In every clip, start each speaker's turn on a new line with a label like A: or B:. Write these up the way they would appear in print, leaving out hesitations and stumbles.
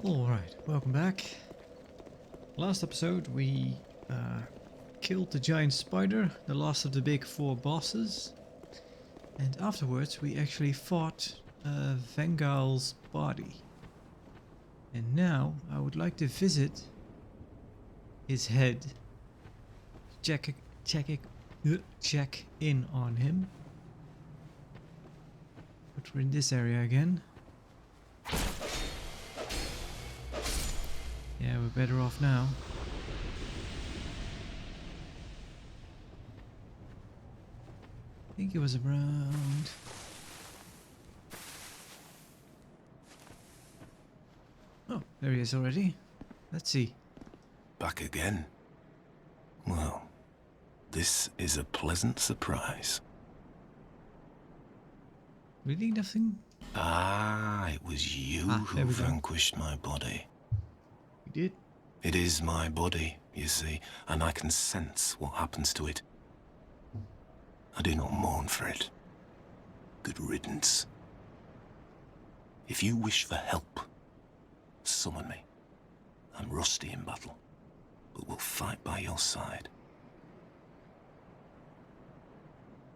A: Alright, welcome back. Last episode we killed the giant spider, the last of the big four bosses. And afterwards we actually fought Vengal's body. And now I would like to visit his head. Check in on him. But we're in this area again. Yeah, we're better off now. I think it was around... Oh, there he is already. Let's see.
B: Back again? Well, this is a pleasant surprise.
A: Really nothing?
B: Ah, it was you who vanquished my body.
A: You did?
B: It is my body, you see, and I can sense what happens to it. I do not mourn for it. Good riddance. If you wish for help, summon me. I'm rusty in battle, but will fight by your side.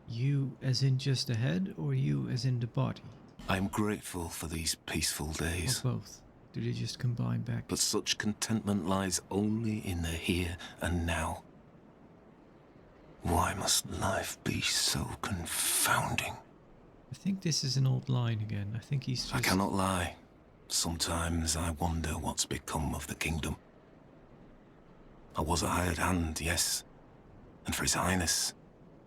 A: You as in just the head, or you as in the body?
B: I am grateful for these peaceful days.
A: Or both? Do they just combine back?
B: But such contentment lies only in the here and now. Why must life be so confounding?
A: I think this is an old line again. I think he's just...
B: I cannot lie. Sometimes I wonder what's become of the kingdom. I was a hired hand, yes, and for His Highness,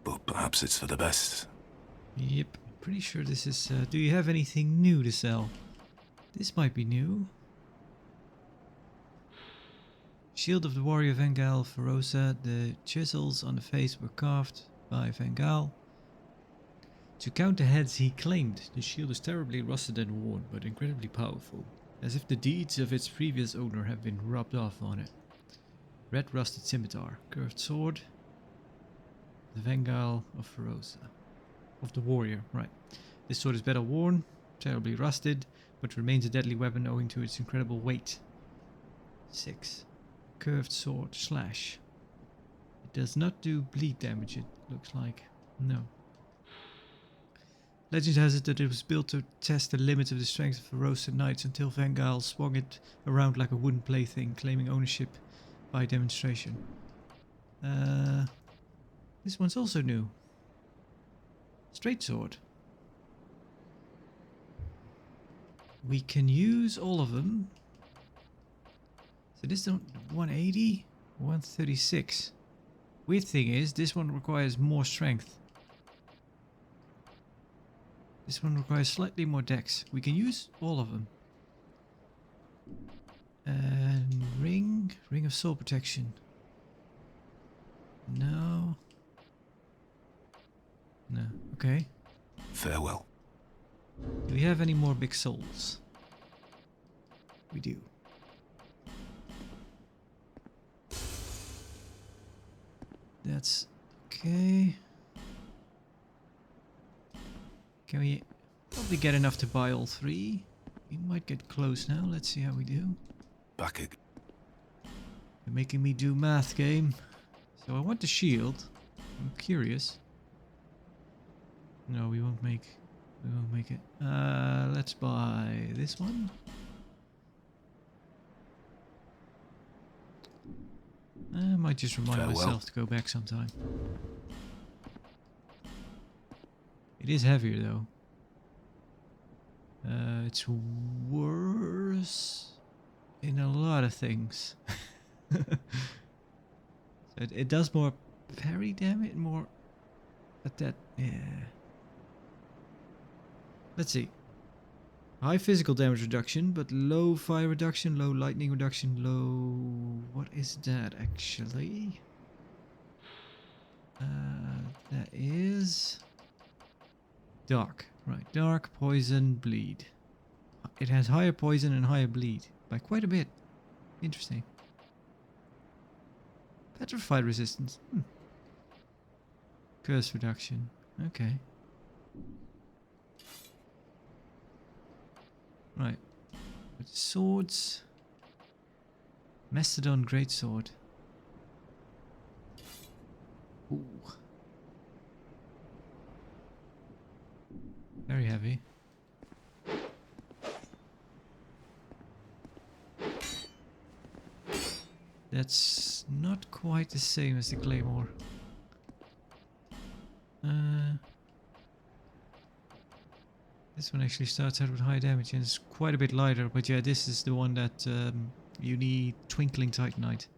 B: but perhaps it's for the best.
A: Yep, pretty sure this is... do you have anything new to sell? This might be new. Shield of the warrior Vangal Ferosa. The chisels on the face were carved by Vangal. To count the heads he claimed, the shield is terribly rusted and worn, but incredibly powerful, as if the deeds of its previous owner have been rubbed off on it. Red rusted scimitar, curved sword, the Vangal of Ferosa. Of the warrior, right. This sword is better worn, terribly rusted, but remains a deadly weapon owing to its incredible weight. 6. Curved sword, slash. It does not do bleed damage, it looks like. No. Legend has it that it was built to test the limits of the strength of Ferosa knights until Vangal swung it around like a wooden plaything, claiming ownership by demonstration. This one's also new. Straight sword. We can use all of them. So this one 180, 136. Weird thing is, this one requires more strength. This one requires slightly more dex. We can use all of them. And ring of soul protection. No. No. Okay.
B: Farewell.
A: Do we have any more big souls? We do. That's okay. Can we probably get enough to buy all three? We might get close now. Let's see how we do.
B: Back again.
A: You're making me do math, game. So I want the shield. I'm curious. No, we won't make it. Let's buy this one. I might just remind myself to go back sometime. It is heavier though. It's worse in a lot of things. So it does more parry damage, more at that. Yeah. Let's see. High physical damage reduction, but low fire reduction, low lightning reduction, low... What is that actually? That is... Dark. Right, dark, poison, bleed. It has higher poison and higher bleed. By quite a bit. Interesting. Petrified resistance. Curse reduction. Okay. Right. With swords. Mastodon greatsword. Ooh. Very heavy. That's not quite the same as the claymore. This one actually starts out with high damage and it's quite a bit lighter, but yeah, this is the one that you need Twinkling Titanite.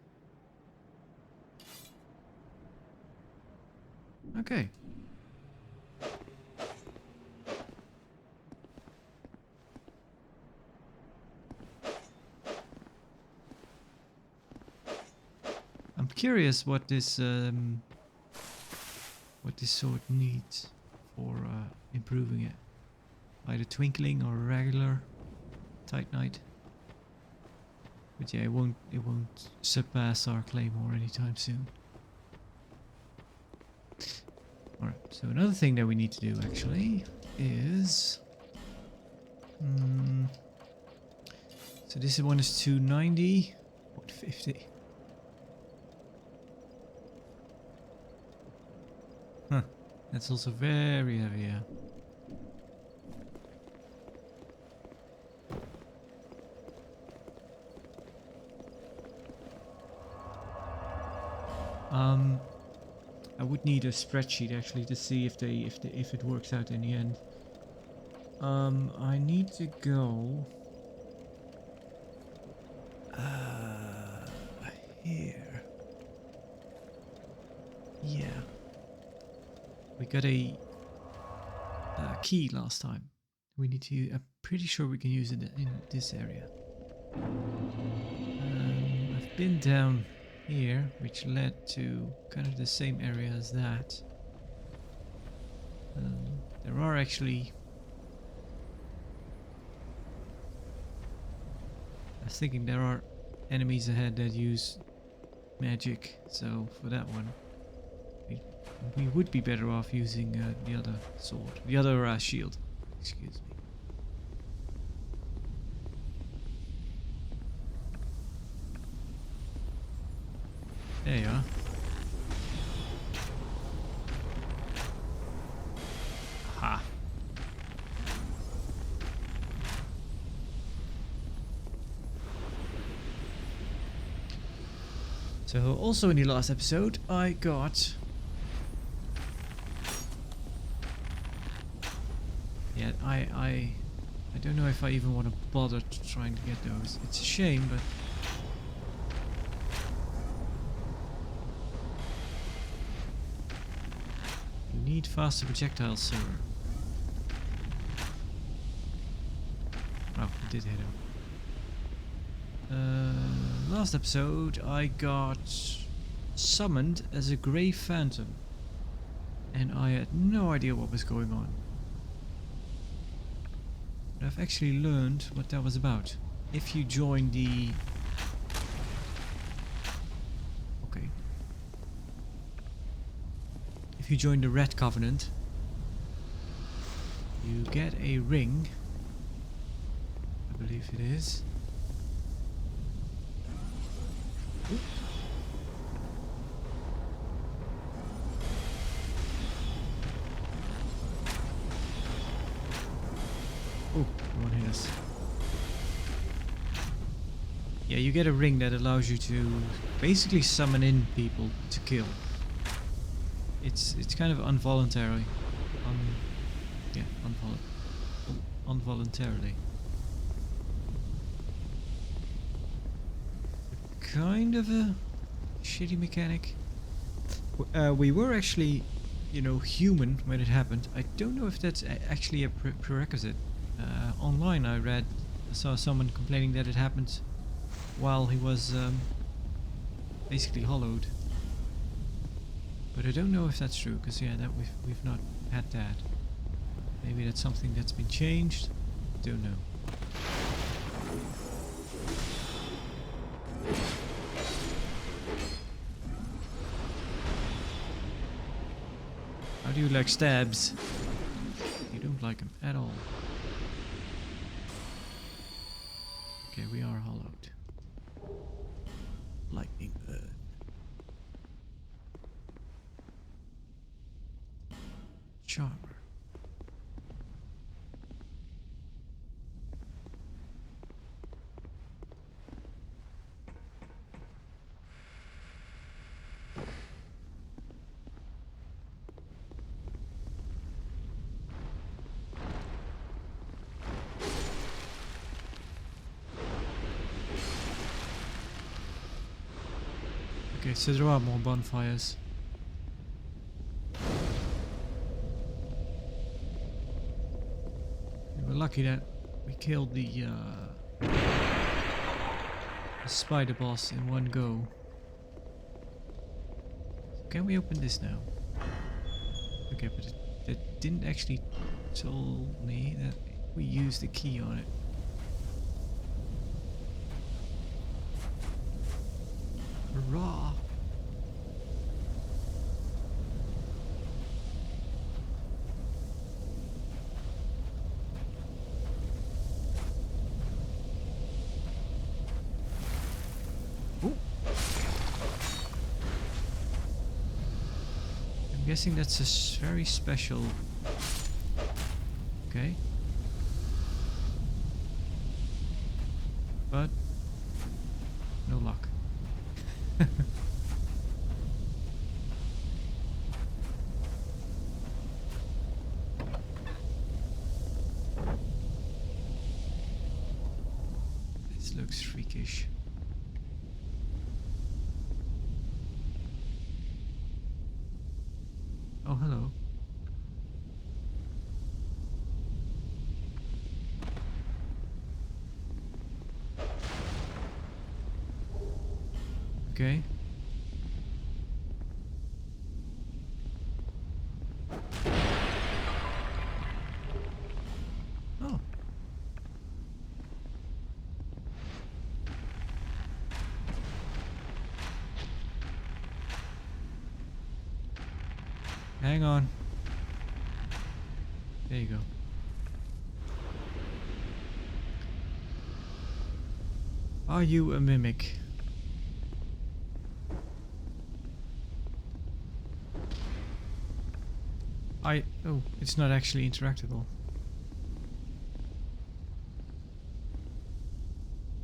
A: Okay. I'm curious what this sword needs for improving it. Either twinkling or regular titanite. But yeah, it won't surpass our claymore anytime soon. Alright, so another thing that we need to do actually is so this one is 290, 150. Huh, that's also very heavy, yeah. I would need a spreadsheet actually to see if it works out in the end. I need to go here. Yeah, we got a key last time. We need to. I'm pretty sure we can use it in this area. I've been down here, which led to kind of the same area as that. There are actually... I was thinking there are enemies ahead that use magic, so for that one we would be better off using the other sword, the other shield, excuse me. There you are. Aha. So also in the last episode I got... Yeah, I don't know if I even want to bother trying to get those. It's a shame, but... Need faster projectiles, sir. Oh, it did hit him. Last episode I got summoned as a grey phantom. And I had no idea what was going on. But I've actually learned what that was about. If you join the... Okay. If you join the Red Covenant, you get a ring. I believe it is. Ooh. Oh, one hit us. Yeah, you get a ring that allows you to basically summon in people to kill. It's kind of involuntarily. Involuntarily. Kind of a shitty mechanic. We were actually, you know, human when it happened. I don't know if that's actually a prerequisite. Online I saw someone complaining that it happened while he was basically hollowed. But I don't know if that's true, because yeah, that we've not had that. Maybe that's something that's been changed. Don't know. How do you like stabs? You don't like them at all. Okay, we are hollowed. Lightning burn. Charmer. Okay, so there are more bonfires. We were lucky that we killed the spider boss in one go. So can we open this now? Okay, but it didn't actually tell me that we used the key on it. Hurrah! Ooh. I'm guessing that's a very special. Okay. But no luck. This looks freakish. Oh, hello. Okay. Oh. Hang on. There you go. Are you a mimic? Oh, it's not actually interactable.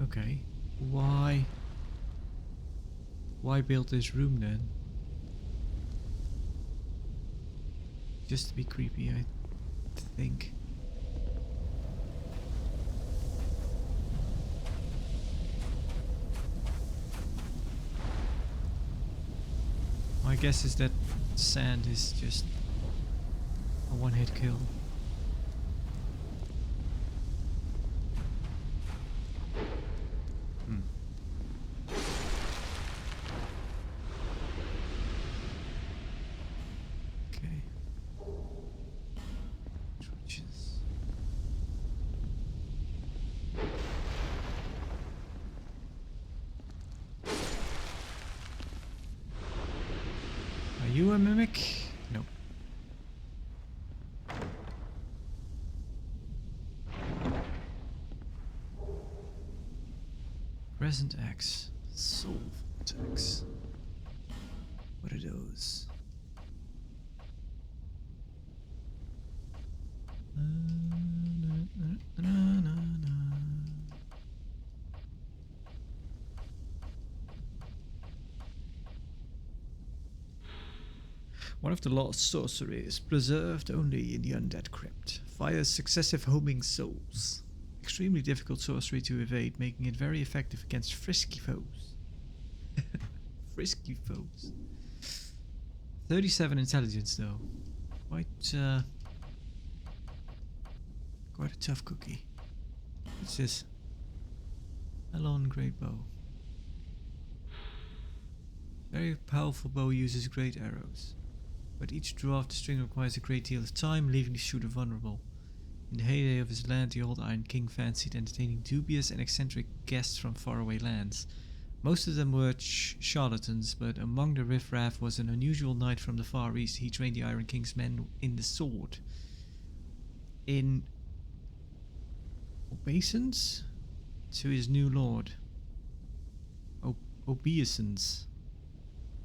A: Okay. Why build this room then? Just to be creepy, I think. My guess is that sand is just a one-hit kill. Okay. Torches. Are you a mimic? No. Present X. Soul Vortex. What are those? One of the lost sorceries, preserved only in the undead crypt, fires successive homing souls. Extremely difficult sorcery to evade, making it very effective against frisky foes. Frisky foes. 37 intelligence though. Quite a tough cookie. What's this? A long great bow. Very powerful bow uses great arrows, but each draw of the string requires a great deal of time, leaving the shooter vulnerable. In the heyday of his land, the old Iron King fancied entertaining dubious and eccentric guests from faraway lands. Most of them were charlatans, but among the riffraff was an unusual knight from the Far East. He trained the Iron King's men in the sword. In obeisance? to his new lord. Obeisance.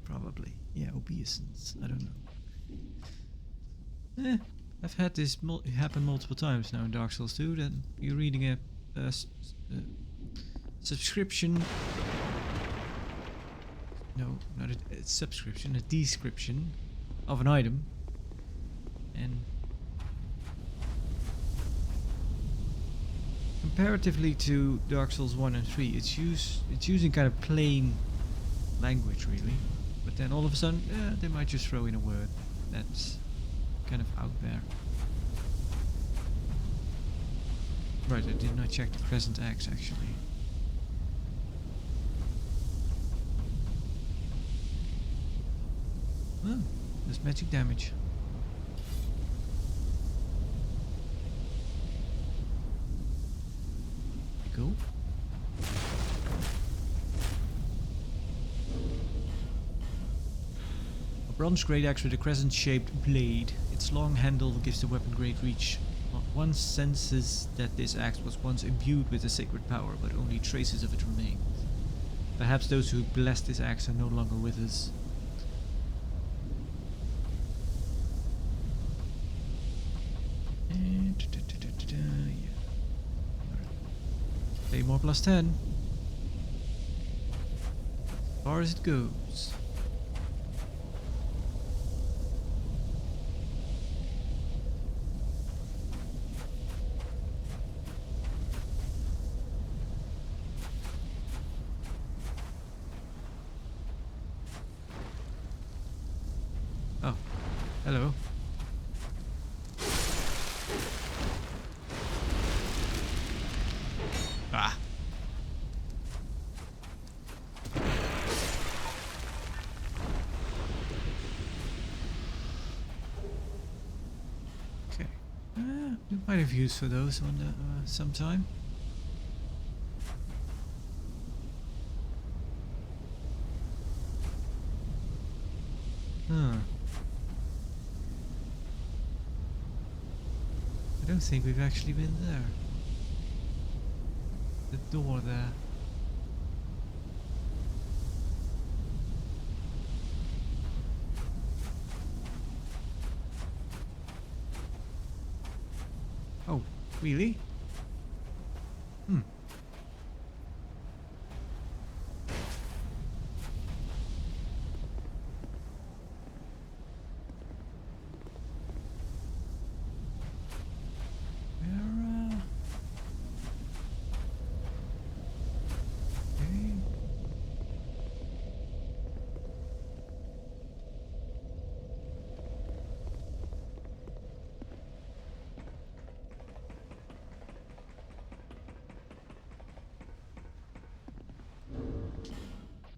A: Probably. Yeah, obeisance. I don't know. I've had this happen multiple times now in Dark Souls 2. That you're reading a subscription. No, not a subscription, a description of an item. And comparatively to Dark Souls 1 and 3, it's using kind of plain language really. But then all of a sudden, they might just throw in a word that's kind of out there. Right, I did not check the present axe actually. Oh, there's magic damage. Cool. A bronze great axe with a crescent-shaped blade. Its long handle gives the weapon great reach. One senses that this axe was once imbued with a sacred power, but only traces of it remain. Perhaps those who blessed this axe are no longer with us. Yeah. Claymore plus 10. As far as it goes. Oh, hello. Ah. Okay. We might have used for those on the sometime. Huh. I don't think we've actually been there. The door there. Oh, really? Hmm.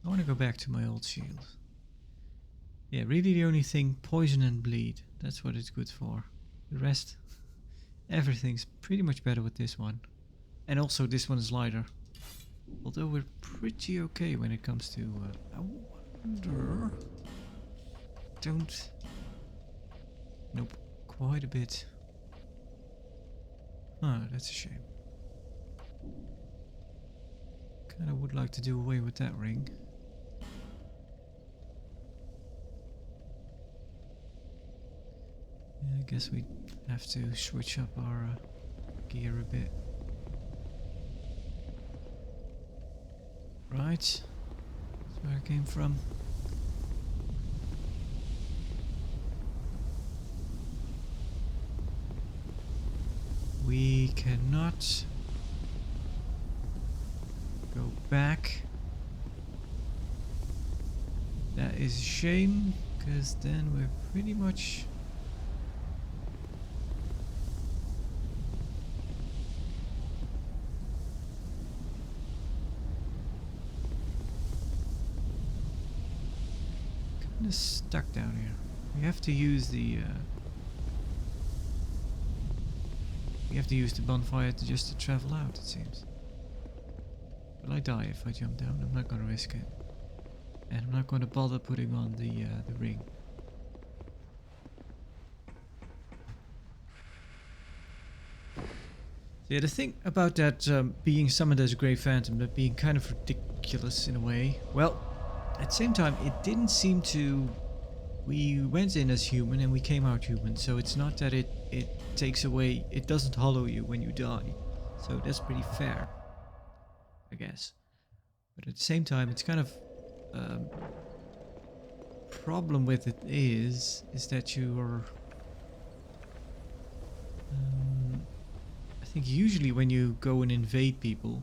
A: I want to go back to my old shield. Yeah, really the only thing, poison and bleed. That's what it's good for. The rest, everything's pretty much better with this one. And also this one is lighter. Although we're pretty okay when it comes to... I wonder... Don't... Nope, quite a bit. Ah, that's a shame. Kinda would like to do away with that ring. I guess we have to switch up our gear a bit. Right, that's where I came from. We cannot go back. That is a shame, because then we're pretty much... kinda stuck down here. We have to use the bonfire to travel out, it seems. Will I die if I jump down? I'm not gonna risk it. And I'm not gonna bother putting on the ring. Yeah, the thing about that being summoned as a Grey Phantom, that being kind of ridiculous in a way. Well, at the same time, it didn't seem to. We went in as human and we came out human, so it's not that it takes away. It doesn't hollow you when you die, so that's pretty fair, I guess. But at the same time, it's kind of problem with it is that you're. I think usually when you go and invade people,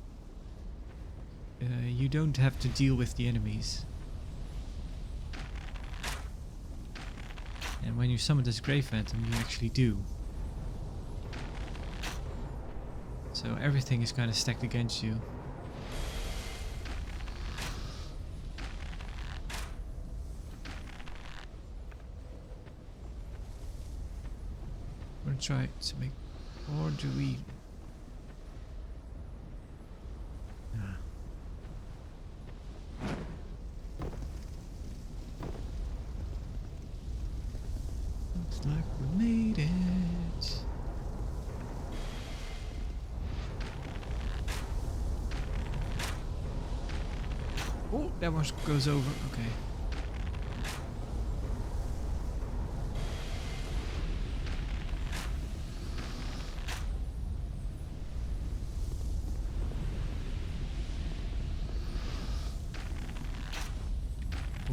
A: you don't have to deal with the enemies. And when you summon this Grey Phantom, you actually do. So everything is kind of stacked against you. I'm gonna try to make... Or do we... Looks like we made it. Oh, that one goes over. Okay.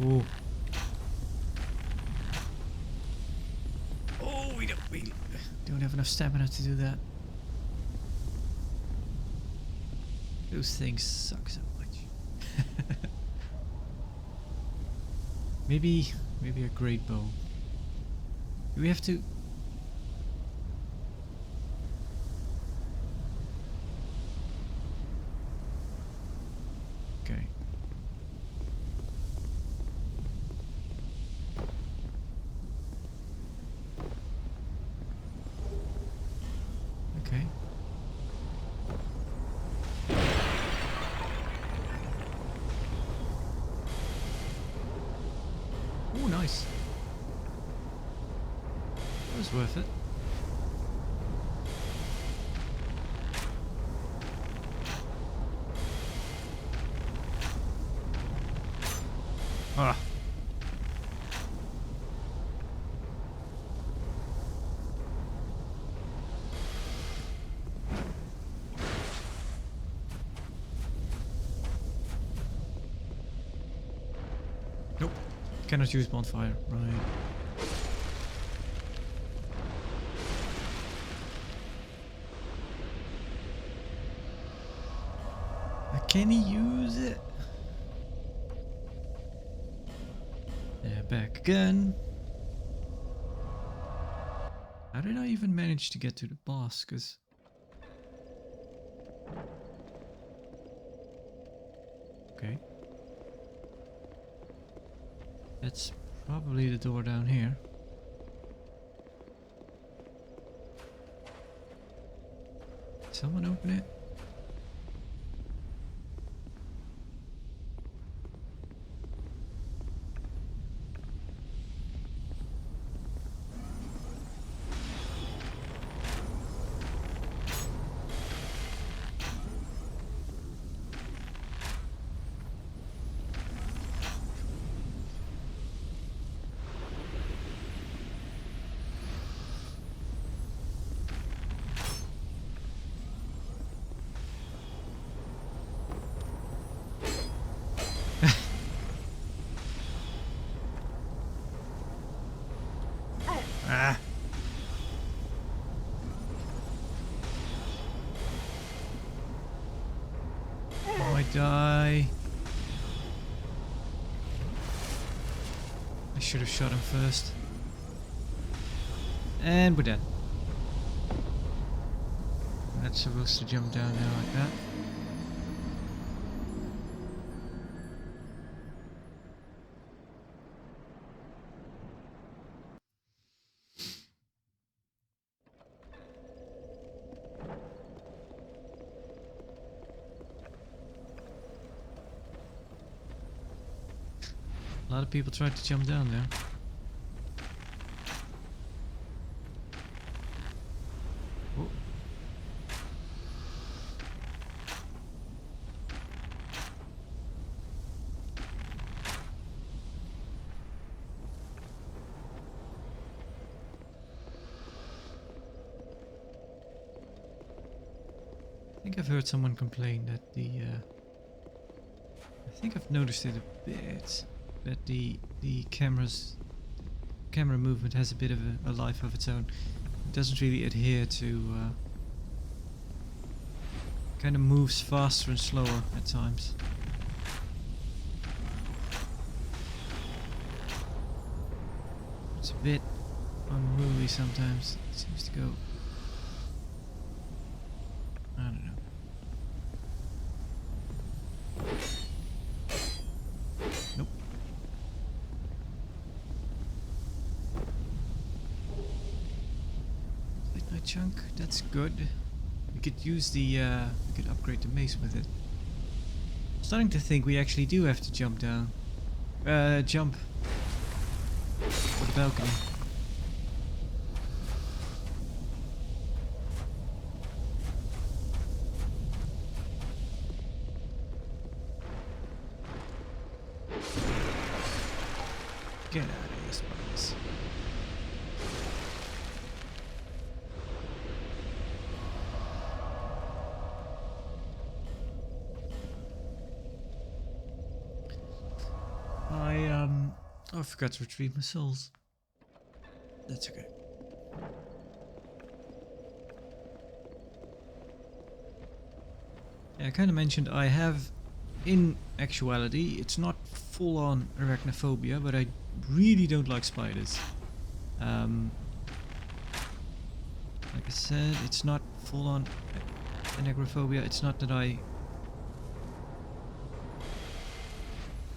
A: Oh. Oh, we don't have enough stamina to do that. Those things suck so much. maybe a great bow. Do we have to? Okay. Okay. Oh, nice. That was worth it. Ah. Nope. Cannot use bonfire. Right. Can he use it? Yeah, back again. How did I even manage to get to the boss? Cause okay. That's probably the door down here. Someone open it? Ah. Oh, I die. I should have shot him first. And we're dead. That's supposed to jump down now like that. A lot of people tried to jump down there. Oh. think I've heard someone complain that the I think I've noticed it a bit, that the camera movement has a bit of a life of its own. It doesn't really adhere to kind of moves faster and slower at times. It's a bit unruly sometimes. It seems to go, I don't know. Nope. Late night chunk, that's good. We could use the, we could upgrade the mace with it. Starting to think we actually do have to jump down. Jump for the balcony. Get out of here, spiders. Oh, I forgot to retrieve my souls. That's okay. Yeah, I kind of mentioned I have, in actuality, it's not full-on arachnophobia, but I really don't like spiders. Like I said, it's not full-on agoraphobia. It's not that I...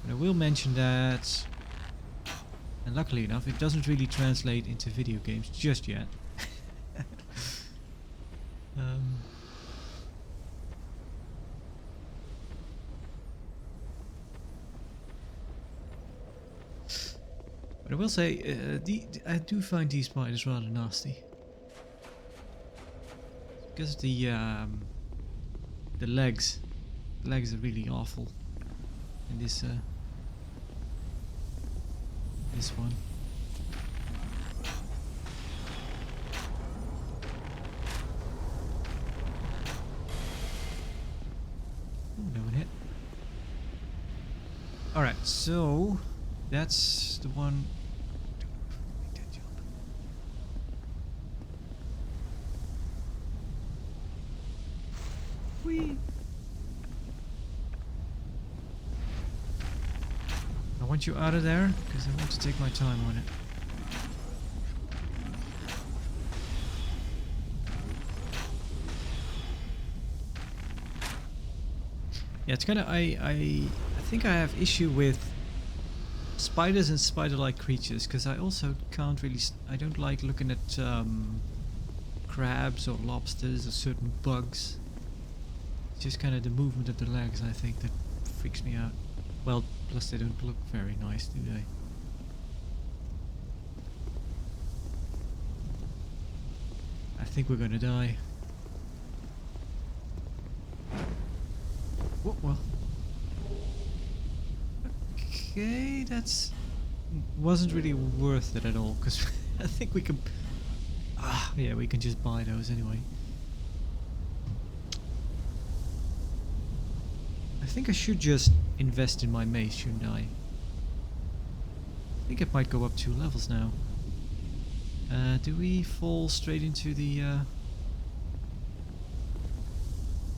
A: But I will mention that, and luckily enough, it doesn't really translate into video games just yet. But I will say, I do find these spiders rather nasty. Because the legs are really awful in this this one. Ooh, no one hit. All right, so that's the one. Make that jump. Whee! I want you out of there because I want to take my time on it. Yeah, it's kind of I think I have issue with spiders and spider-like creatures because I also can't really I don't like looking at crabs or lobsters or certain bugs. It's just kind of the movement of the legs, I think, that freaks me out. Well, plus they don't look very nice, do they? I think we're gonna die. Oh, well. Okay, that's... wasn't really worth it at all, because I think we can... yeah, we can just buy those anyway. I think I should just invest in my mace, shouldn't I? I think it might go up 2 levels now. Do we fall straight into the...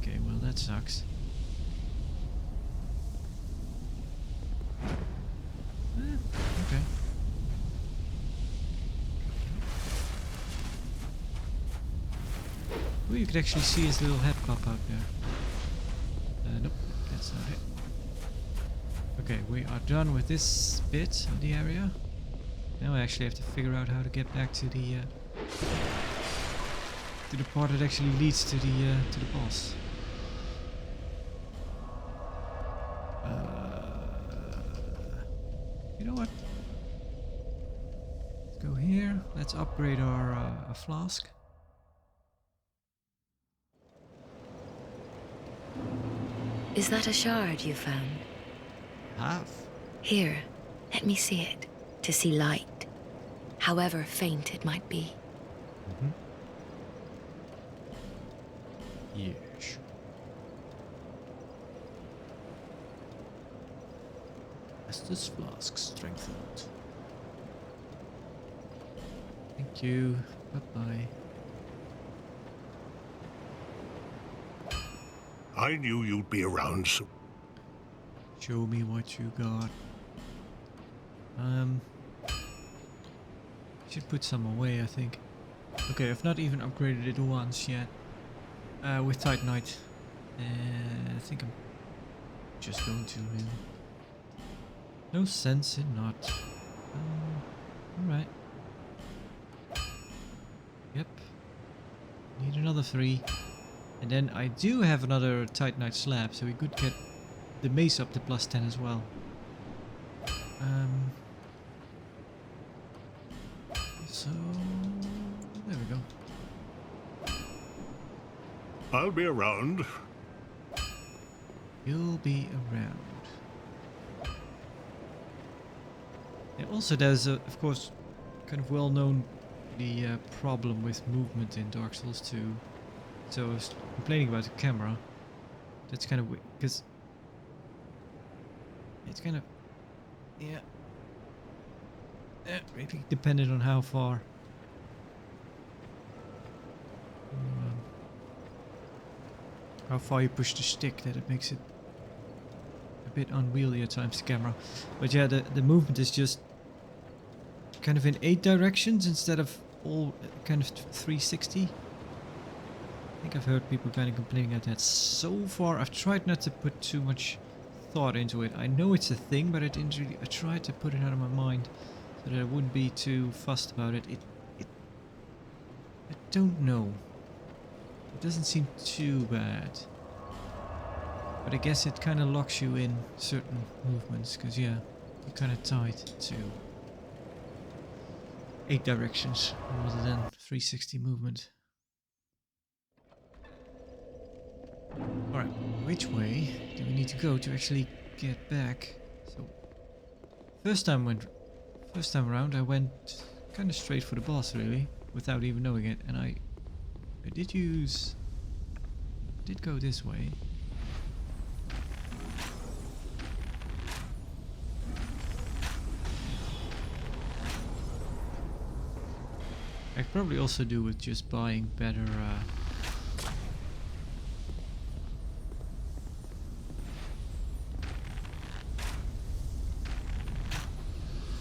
A: Okay, well that sucks. Okay. Oh, you could actually see his little head pop out there. Nope, that's not it. Okay, we are done with this bit of the area. Now I actually have to figure out how to get back to the part that actually leads to the boss. You know what? Let's go here. Let's upgrade our a flask.
C: Is that a shard you found?
A: Have.
C: Here, let me see it. To see light, however faint it might be.
A: Yes. Estus flask strengthened. Thank you. Bye-bye.
D: I knew you'd be around soon.
A: Show me what you got. Should put some away, I think. Okay, I've not even upgraded it once yet. With Titanite. I think I'm just going to really. No sense in not. Alright. Yep. Need another 3. And then I do have another Titanite slab, so we could get the mace up to +10 as well. So there we go.
D: I'll be around.
A: You'll be around. Yeah, also there's of course kind of well known the problem with movement in Dark Souls 2. So I was complaining about the camera. That's kind of weird because it's kind of really dependent on how far you push the stick, that it makes it a bit unwieldy at times, the camera. But yeah, the movement is just kind of in 8 directions instead of all kind of 360. I think I've heard people kind of complaining at that. So far I've tried not to put too much thought into it. I know it's a thing, but I tried to put it out of my mind so that I wouldn't be too fussed about it. I don't know. It doesn't seem too bad. But I guess it kind of locks you in certain movements, because yeah, you're kind of tied to 8 directions rather than 360 movement. Alright, which way do we need to go to actually get back? So, first time around I went kind of straight for the boss, really, without even knowing it, and I did go this way. I could probably also do with just buying better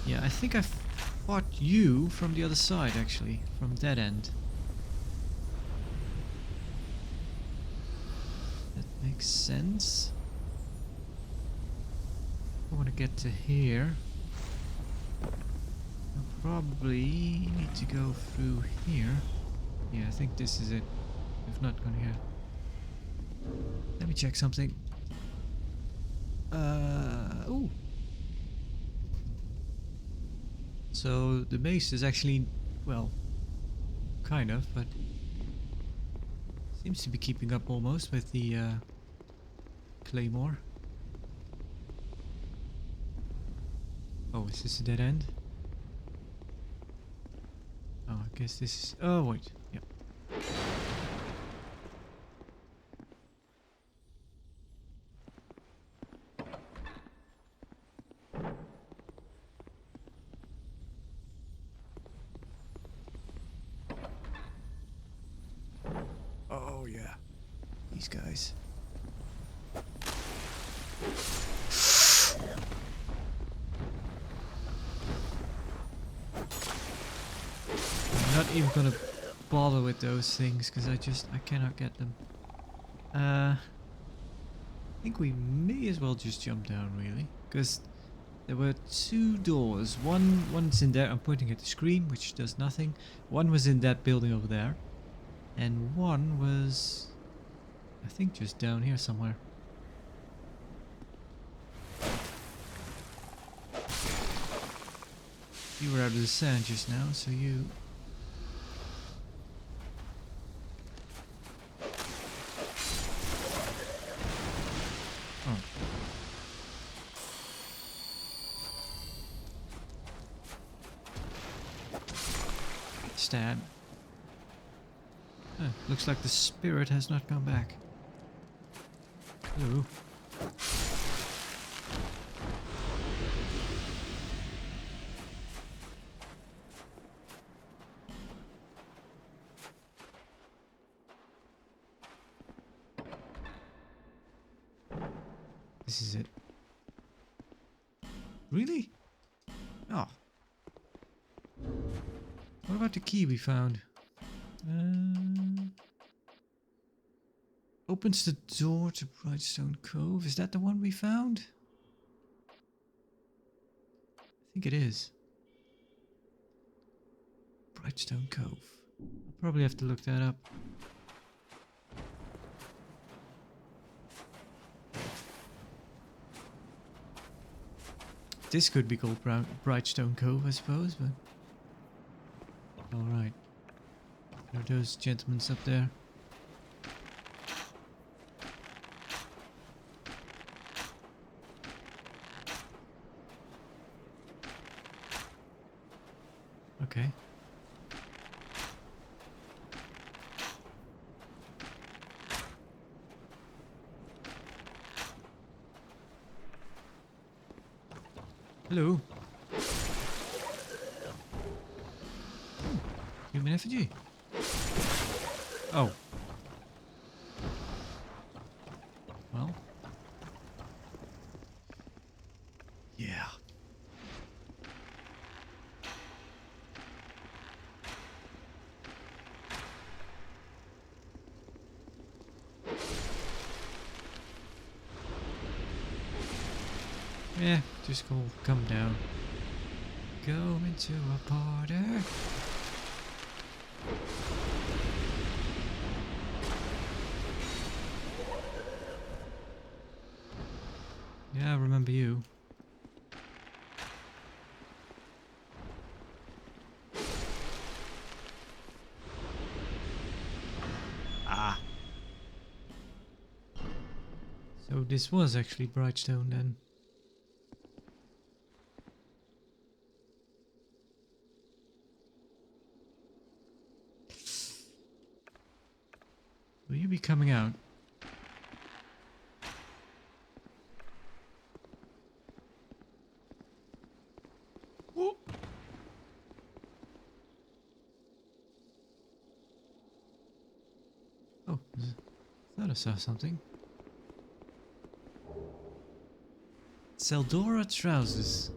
A: yeah, I think I fought you from the other side, actually, from that end. That makes sense. I want to get to here. I'll probably need to go through here. Yeah, I think this is it. If not, gone here. Let me check something. Ooh. So the mace is actually, well, kind of, but seems to be keeping up almost with the claymore. Oh, is this a dead end? Oh, I guess this is... Oh, wait. Yep. Oh, yeah. These guys. I'm not even gonna bother with those things because I cannot get them. I think we may as well just jump down, really, because there were 2 doors. One's in there. I'm pointing at the screen, which does nothing. One was in that building over there, and one was, I think, just down here somewhere. You were out of the sand just now, so you... Oh. Stab. Looks like the spirit has not come back. Hello. This is it. Really? Oh. What about the key we found? Opens the door to Brightstone Cove. Is that the one we found? I think it is. Brightstone Cove. I'll probably have to look that up. This could be called Brightstone Cove, I suppose, but... Alright. Are those gentlemen up there? Okay. Hello. Human effigy. Oh. Well. Yeah. Yeah, just go come down. Go into a party. Yeah, I remember you. Ah. So this was actually Brightstone then. Will you be coming out? Whoa. Oh, I thought I saw something. Seldora trousers.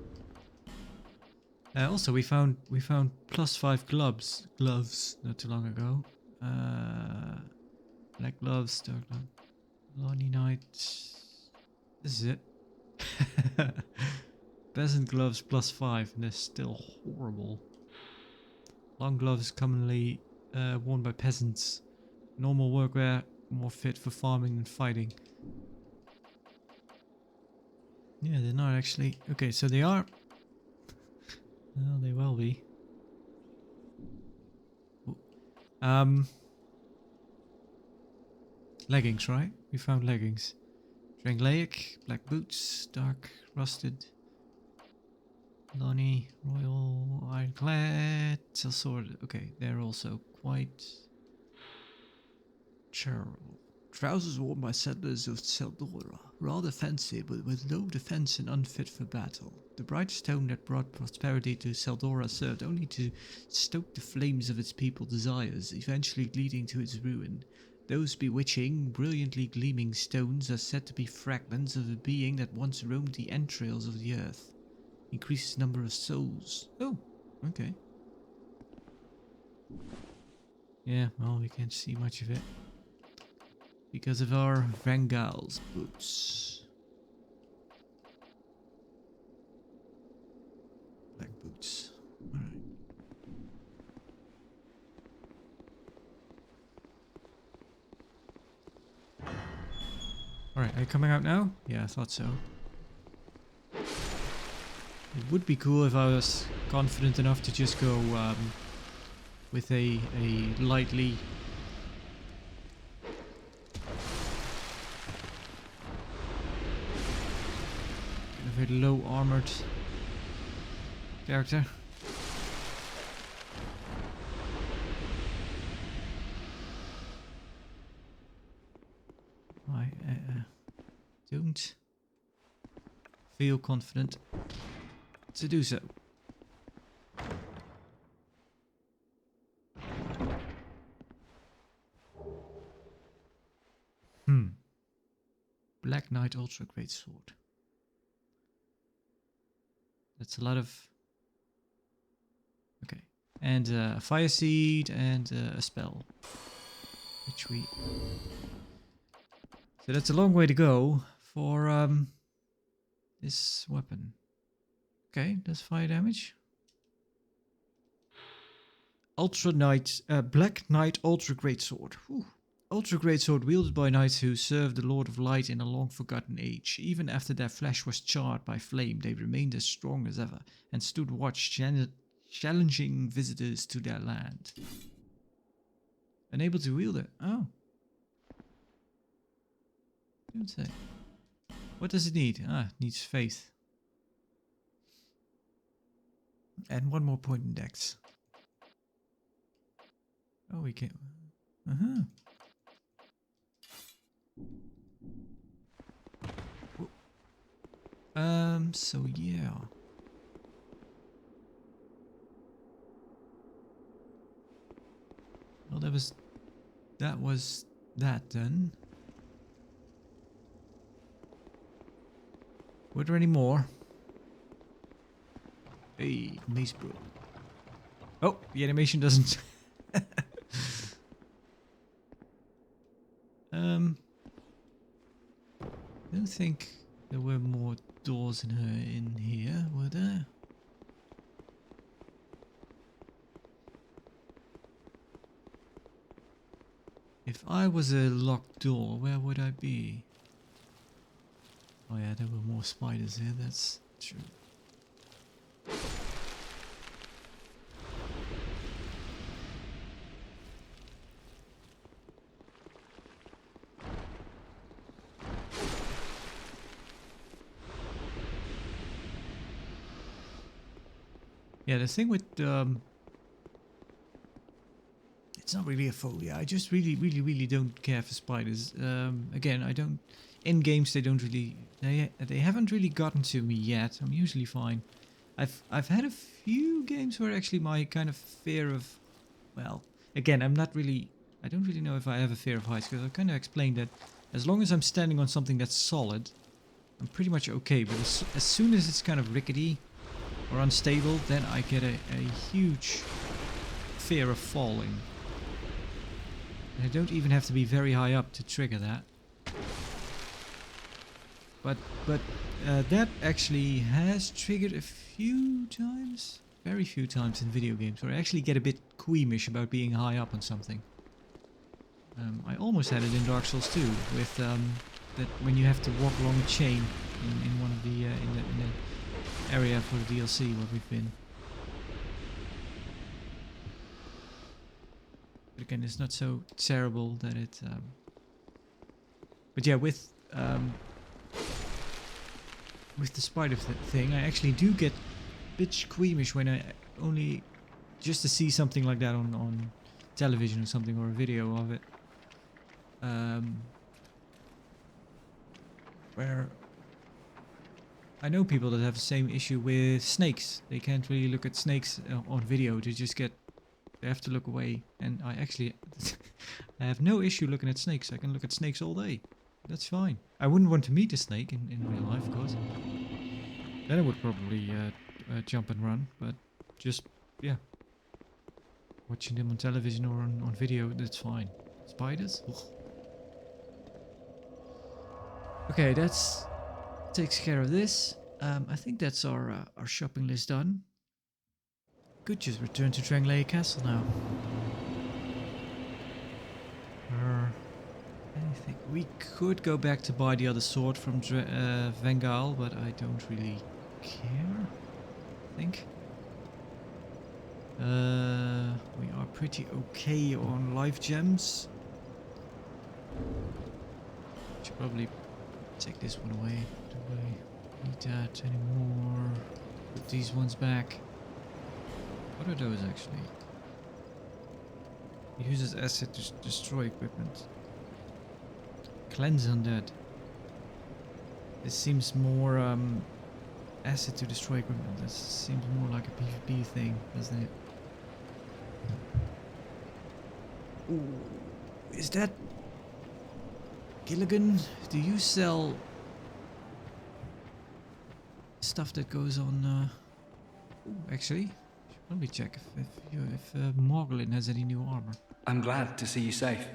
A: Also, we found +5 gloves not too long ago. Black gloves, dark gloves. Lonely Knight. This is it. Peasant gloves +5, and they're still horrible. Long gloves commonly worn by peasants. Normal workwear, more fit for farming and fighting. Yeah, they're not actually. Okay, so they are. Well, they will be. Leggings, right? We found leggings. Drangleic, black boots, dark rusted. Lonnie, royal, ironclad, sword. Okay, they're also quite. Cheryl. Trousers worn by settlers of Seldora, rather fancy but with low defense and unfit for battle. The bright stone that brought prosperity to Seldora served only to stoke the flames of its people's desires, eventually leading to its ruin. Those bewitching, brilliantly gleaming stones are said to be fragments of a being that once roamed the entrails of the earth. Increases number of souls. Oh, okay. Yeah, well, we can't see much of it. Because of our Vangal's boots. Black boots. Alright. Alright, are you coming out now? Yeah, I thought so. It would be cool if I was confident enough to just go with a lightly a very low armored character. I don't feel confident to do so. Black Knight Knight Ultra Great Sword. That's a lot of... Okay. And a Fire Seed and a spell. Which we... So that's a long way to go for this weapon. Okay, that's fire damage. Ultra Knight, Black Knight Ultra Greatsword. Whew. Ultra Greatsword wielded by knights who served the Lord of Light in a long-forgotten age. Even after their flesh was charred by flame, they remained as strong as ever and stood watch, challenging visitors to their land. Unable to wield it. Oh. Don't say. What does it need? Ah, it needs faith. And one more point in dex. Oh, we can... Uh-huh. So yeah. Well, that was that then. Were there any more? Hey, mace bro. Oh, the animation doesn't. I don't think there were more doors in here, were there? If I was a locked door, where would I be? Oh yeah, there were more spiders here, that's true. Yeah, the thing with it's not really a phobia. I just really don't care for spiders. Again, I don't. In games, they don't really. They haven't really gotten to me yet. I'm usually fine. I've had a few games where actually my kind of fear of, well, again, I'm not really. I don't really know if I have a fear of heights because I kind of explained that as long as I'm standing on something that's solid, I'm pretty much okay. But as soon as it's kind of rickety or unstable, then I get a huge fear of falling. And I don't even have to be very high up to trigger that. But that actually has triggered a few times, very few times in video games, where I actually get a bit queamish about being high up on something. I almost had it in Dark Souls 2 with that when you have to walk along a chain in one of the in the area for the DLC where we've been. But again, it's not so terrible that it. But yeah, with the spider thing, I actually do get a bit squeamish when I only just to see something like that on television or something, or a video of it. Where I know people that have the same issue with snakes. They can't really look at snakes on video. They have to look away. And I actually, I have no issue looking at snakes. I can look at snakes all day. That's fine. I wouldn't want to meet a snake in real life, of course. Then I would probably jump and run. But just, yeah. Watching them on television or on video, that's fine. Spiders? Ugh. Okay, that's takes care of this. I think that's our shopping list done. Could just return to Trangley Castle now. Anything? We could go back to buy the other sword from Vangal, but I don't really care. I think. We are pretty okay on life gems. Should probably take this one away. Do I need that anymore? Put these ones back. What are those actually? Uses acid to destroy equipment. Cleanse undead. This seems more acid to destroy equipment. This seems more like a PvP thing, doesn't it? Ooh, is that Gilligan? Do you sell stuff that goes on. Ooh, actually, should probably check if Morglin has any new armor.
E: I'm glad to see you safe.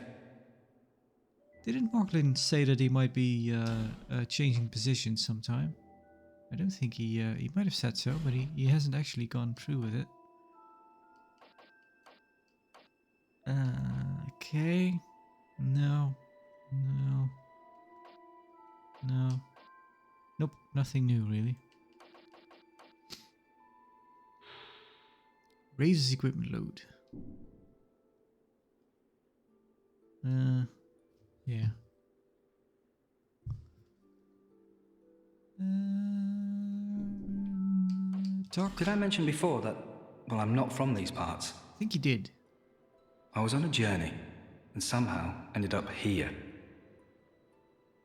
A: Didn't Morglin say that he might be changing positions sometime? I don't think he might have said so, but he hasn't actually gone through with it. Okay. No. No. No. Nope, nothing new really. Raises equipment load. Yeah. Talk.
E: Did I mention before that, well, I'm not from these parts?
A: I think you did.
E: I was on a journey, and somehow ended up here.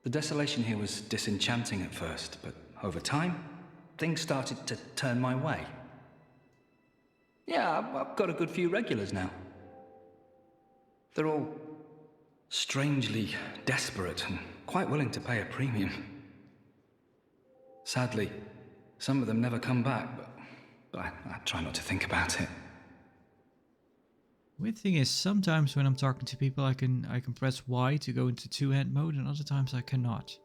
E: The desolation here was disenchanting at first, but over time, things started to turn my way. Yeah, I've got a good few regulars now. They're all strangely desperate and quite willing to pay a premium. Sadly, some of them never come back, but I try not to think about it.
A: Weird thing is, sometimes when I'm talking to people, I can press Y to go into two-hand mode, and other times I cannot.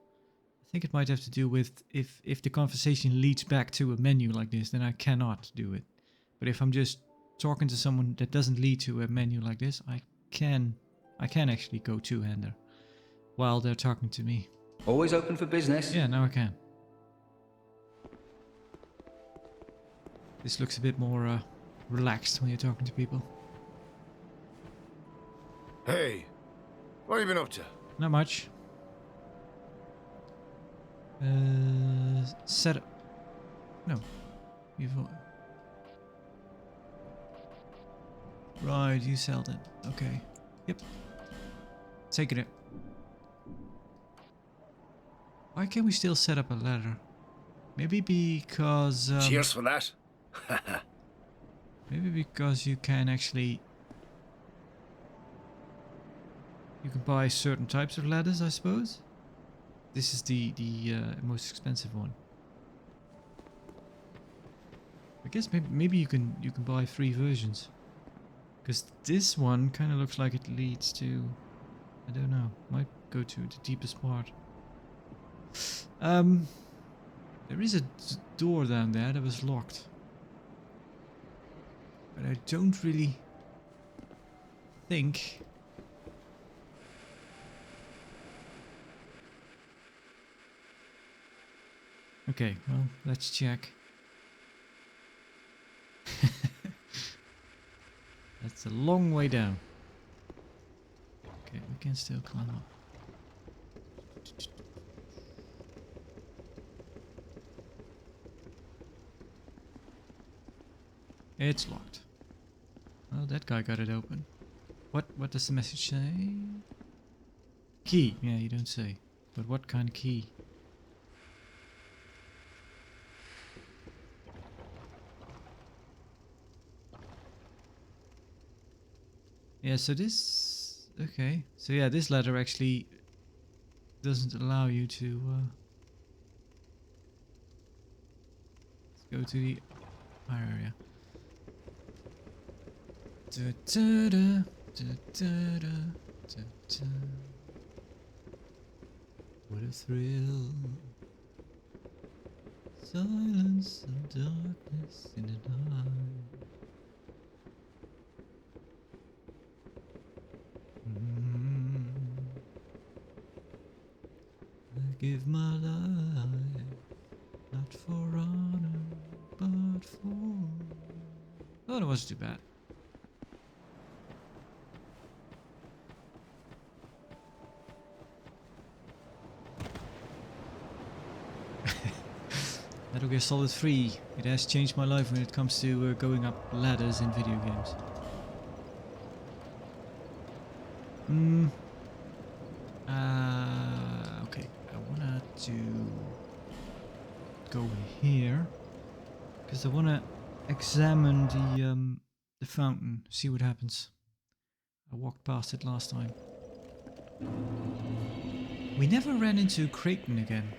A: I think it might have to do with if the conversation leads back to a menu like this, then I cannot do it. But if I'm just talking to someone that doesn't lead to a menu like this, I can actually go two-hander while they're talking to me.
E: Always open for business.
A: Yeah, now I can. This looks a bit more relaxed when you're talking to people.
F: Hey, what have you been up to?
A: Not much. Set up. No. You've. Right, you sold it. Okay. Yep. Taking it. Why can't we still set up a ladder? Maybe because.
F: Cheers for that.
A: Maybe because you can actually. You can buy certain types of ladders, I suppose. This is the most expensive one. I guess maybe you can buy 3 versions. Because this one kind of looks like it leads to, I don't know, might go to the deepest part. There is a door down there that was locked. But I don't really think. Okay, well, let's check. That's a long way down. Okay, we can still climb up. It's locked. Well, that guy got it open. What does the message say? Key. Yeah, you don't say. But what kind of key? Yeah, so this... Okay. So yeah, this ladder actually doesn't allow you to... Let's go to the higher area. What a thrill. Silence and darkness in the night. I give my life, not for honor, but for... Oh, that wasn't too bad. Metal Gear Solid 3. It has changed my life when it comes to going up ladders in video games. Okay, I wanna go here because I wanna examine the fountain, see what happens. I walked past it last time. We never ran into Creighton again.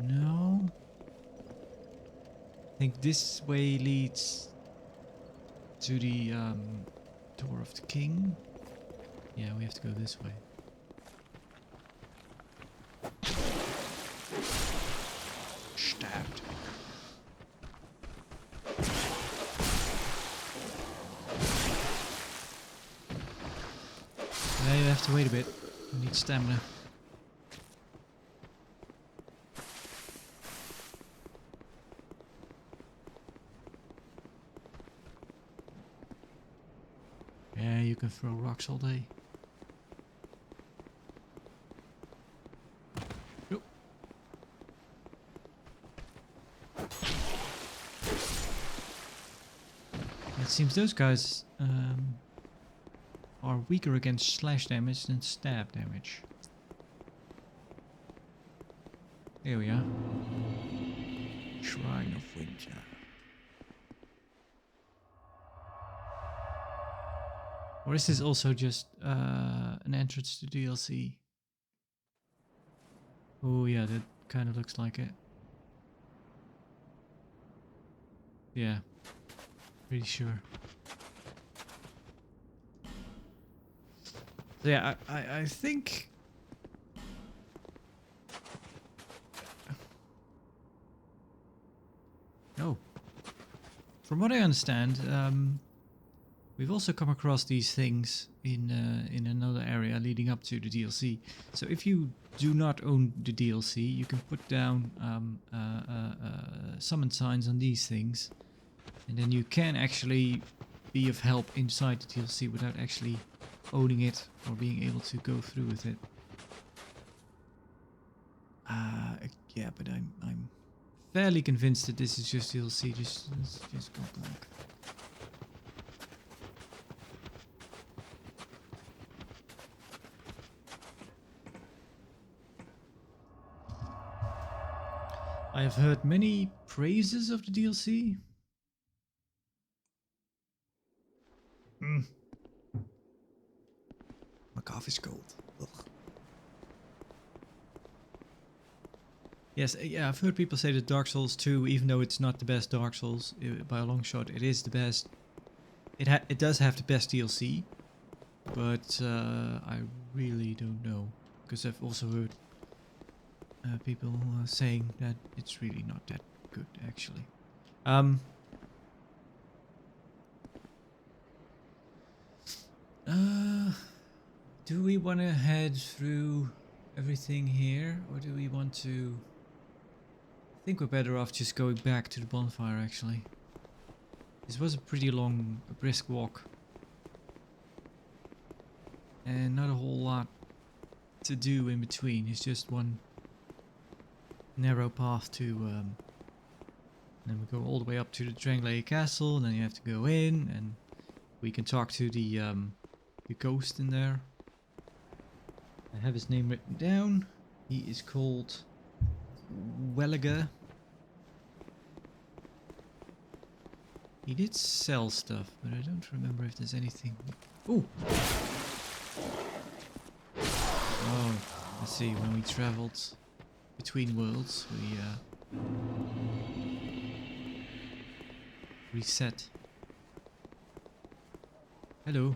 A: No. I think this way leads to the Door of the King. Yeah, we have to go this way. Stabbed. Yeah, you have to wait a bit. We need stamina. Yeah, you can throw rocks all day. Yep. It seems those guys are weaker against slash damage than stab damage. Here we are. Shrine of Winter. Or is this also just an entrance to DLC? Oh yeah, that kind of looks like it. Yeah, pretty sure. So yeah, I think... Oh. From what I understand, we've also come across these things in another area leading up to the DLC. So if you do not own the DLC, you can put down summon signs on these things, and then you can actually be of help inside the DLC without actually owning it or being able to go through with it. Yeah, but I'm fairly convinced that this is just DLC. Let's just go back. I have heard many praises of the DLC. My cough is cold. Ugh. Yes, yeah, I've heard people say that Dark Souls 2, even though it's not the best Dark Souls by a long shot, it is the best. It does have the best DLC, but I really don't know, because I've also heard people saying that it's really not that good, actually. Do we want to head through everything here, or do we want to... I think we're better off just going back to the bonfire, actually. This was a pretty long, brisk walk. And not a whole lot to do in between. It's just one narrow path to... then we go all the way up to the Drangleic Castle, and then you have to go in, and we can talk to the ghost in there. I have his name written down. He is called Welliger. He did sell stuff, but I don't remember if there's anything. Ooh! Oh, I see. When we traveled between worlds, we reset. Hello.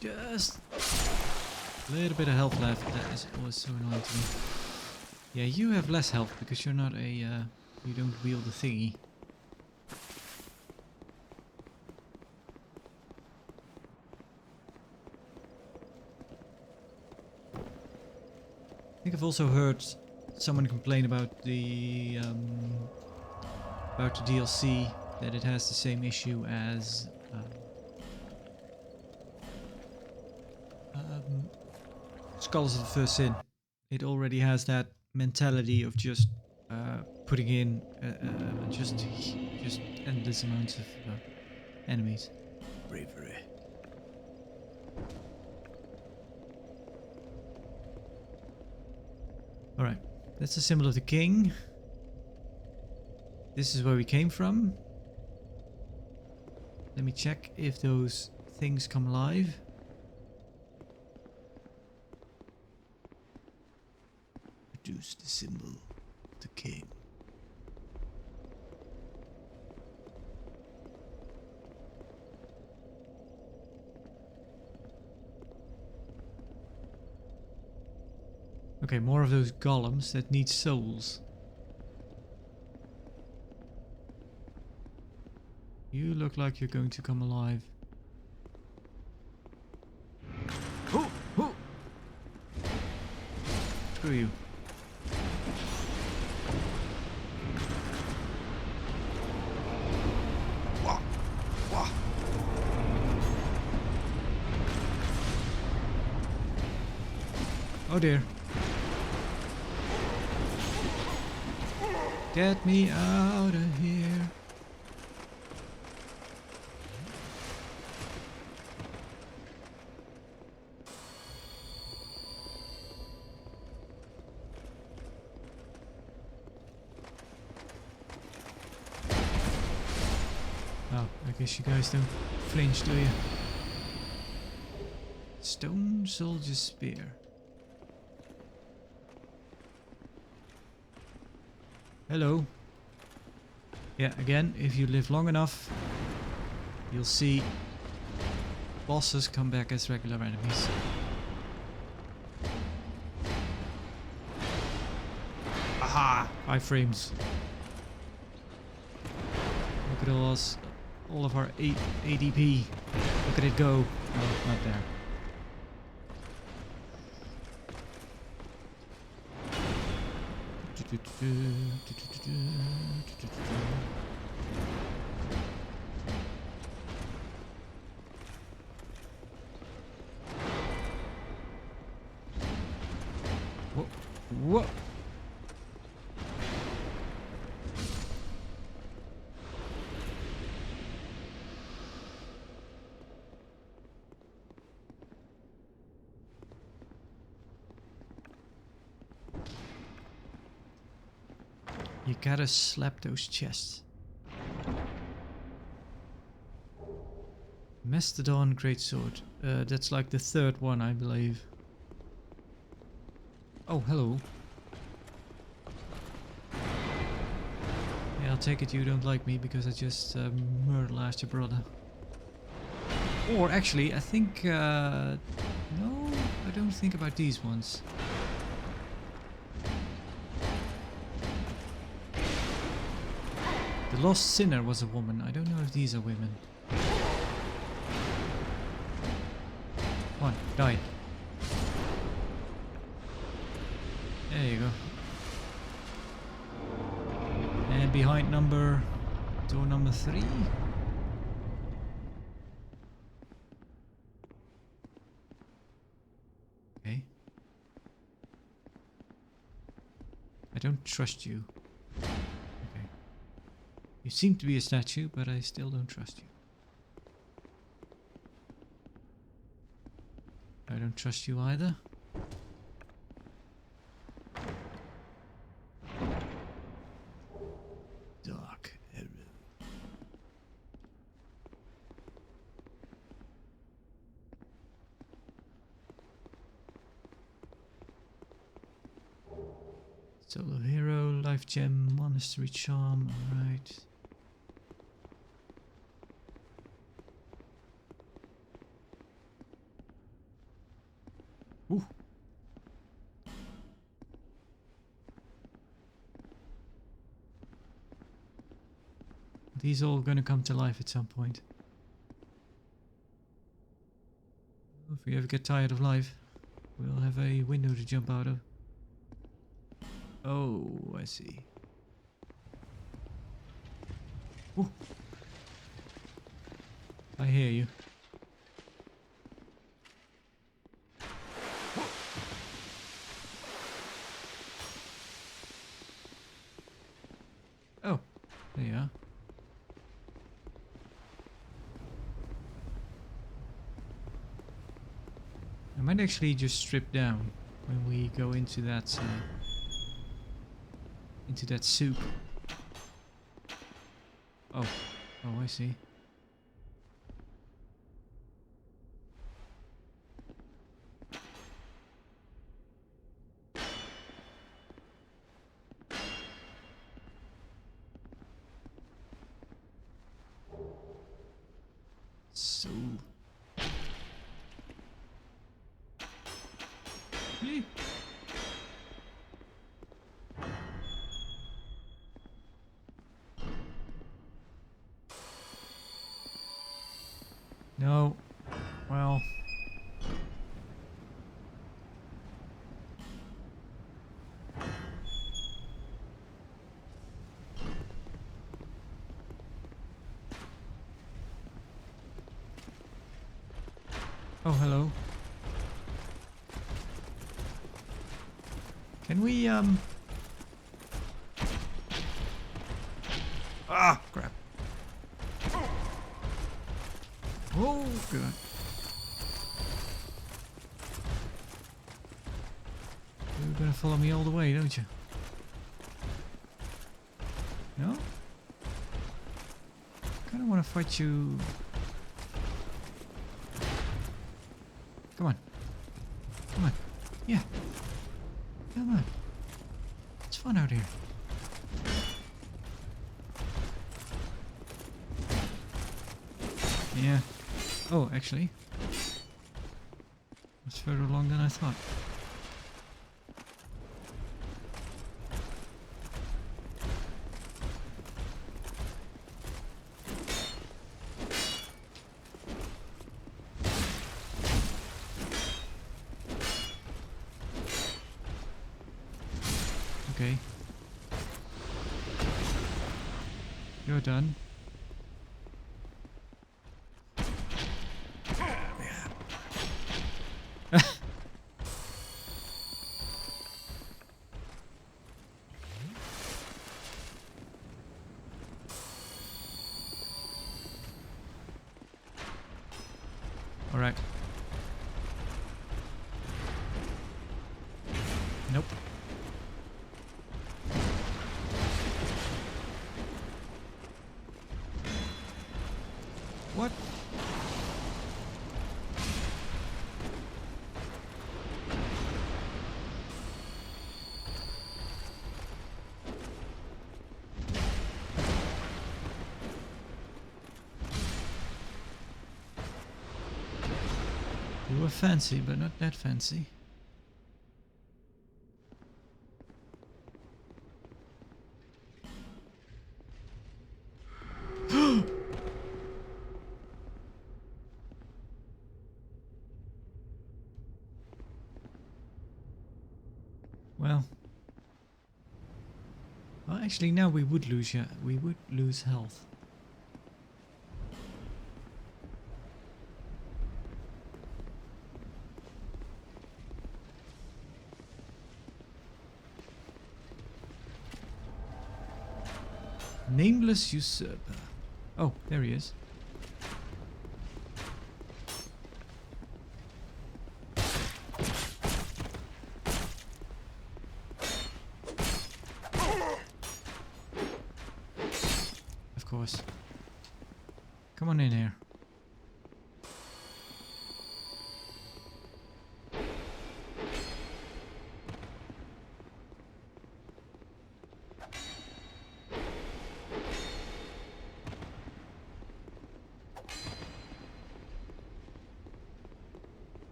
A: Just a little bit of health left. That is always so annoying to me. Yeah, you have less health because you're not a you don't wield the thingy. I think I've also heard someone complain about the DLC, that it has the same issue as Scholars of the First Sin. It already has that mentality of just putting in just endless amounts of enemies. Bravery. Alright, that's the symbol of the king. This is where we came from. Let me check if those things come alive. Produce the symbol of the king. Okay, more of those golems that need souls. You look like you're going to come alive. Screw you. Oh dear. Get me out of here. Oh, I guess you guys don't flinch, do you? Stone soldier's spear. Hello. Yeah, again, if you live long enough, you'll see bosses come back as regular enemies. Aha! 5 frames. Look at all of our ADP. Look at it go. Oh, not there. Whoa. Whoa. You gotta slap those chests. Mastodon Greatsword. That's like the third one, I believe. Oh, hello. Yeah, I'll take it you don't like me because I just murdered your brother. Or actually, I think... no, I don't think about these ones. The Lost Sinner was a woman. I don't know if these are women. Come on, die. There you go. And behind door number 3. Okay. I don't trust you. Okay. You seem to be a statue, but I still don't trust you. I don't trust you either. Dark arrow. Solo hero, life gem, monastery charm, alright. Ooh. These all gonna come to life at some point. If we ever get tired of life, we'll have a window to jump out of. Oh, I see. Ooh. I hear you. Oh, there you are. I might actually just strip down when we go into that into that soup. Oh, I see. So. Really? No. Well. Oh, hello. Can we, Ah, crap. Oh, good. You're gonna follow me all the way, don't you? No? Kinda wanna fight you. Come on. Come on. Yeah. Come on. It's fun out here. Yeah. Oh, actually. It's further along than I thought. Okay. You're done. All right. Nope. What? You were fancy, but not that fancy. Well, actually, now we would lose. Yeah, we would lose health. Nameless usurper. Oh, there he is. Of course. Come on in here.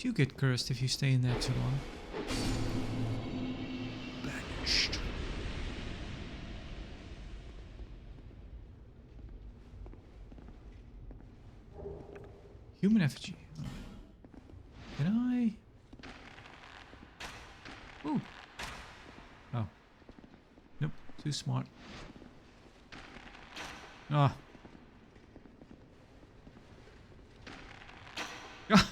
A: You get cursed if you stay in there too long. Banished. Human effigy. Right. Can I? Ooh. Oh. Nope. Too smart. Ah. Ah.